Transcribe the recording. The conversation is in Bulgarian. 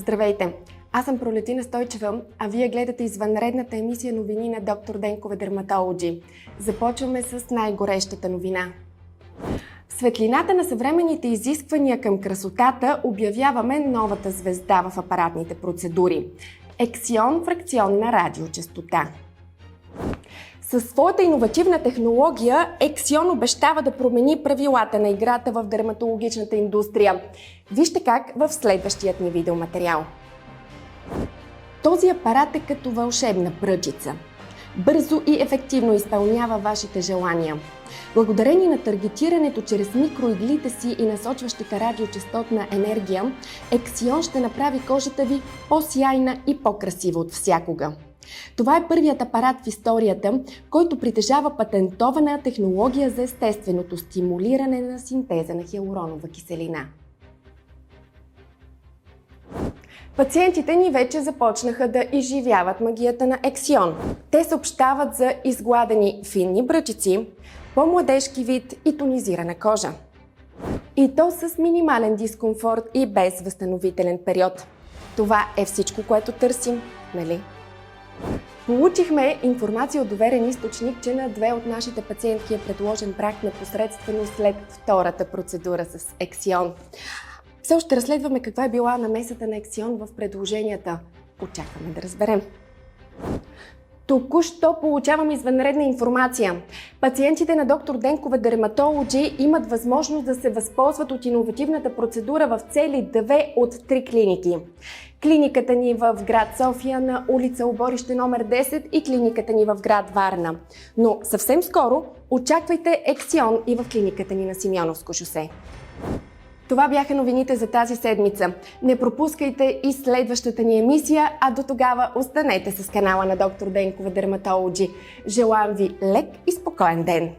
Здравейте! Аз съм Пролетина Стойчева, а вие гледате извънредната емисия новини на Доктор Денкова Дерматологи. Започваме с най-горещата новина. В светлината на съвременните изисквания към красотата обявяваме новата звезда в апаратните процедури – Ексион фракционна радиочестота. Със своята иновативна технология Ексион обещава да промени правилата на играта в дерматологичната индустрия. Вижте как в следващият ни видеоматериал. Този апарат е като вълшебна пръчица. Бързо и ефективно изпълнява вашите желания. Благодарение на таргетирането чрез микроиглите си и насочващата радиочестотна енергия, Ексион ще направи кожата ви по-сяйна и по-красива от всякога. Това е първият апарат в историята, който притежава патентована технология за естественото стимулиране на синтеза на хиалуронова киселина. Пациентите ни вече започнаха да изживяват магията на Ексион. Те съобщават за изгладени финни бръчици, по-младежки вид и тонизирана кожа. И то с минимален дискомфорт и без възстановителен период. Това е всичко, което търсим, нали? Получихме информация от доверен източник, че на две от нашите пациентки е предложен брак непосредствено след втората процедура с Ексион. Все още разследваме каква е била намесата на Ексион в предложенията. Очакваме да разберем. Току-що получавам извънредна информация. Пациентите на Доктор Денкова Дерматологи имат възможност да се възползват от иновативната процедура в цели 2 от 3 клиники. Клиниката ни в град София на улица Оборище номер 10 и клиниката ни в град Варна. Но съвсем скоро очаквайте Ексион и в клиниката ни на Симеоновско шосе. Това бяха новините за тази седмица. Не пропускайте и следващата ни емисия, а до тогава останете с канала на Доктор Денкова Дерматологи. Желаем ви лек и спокоен ден!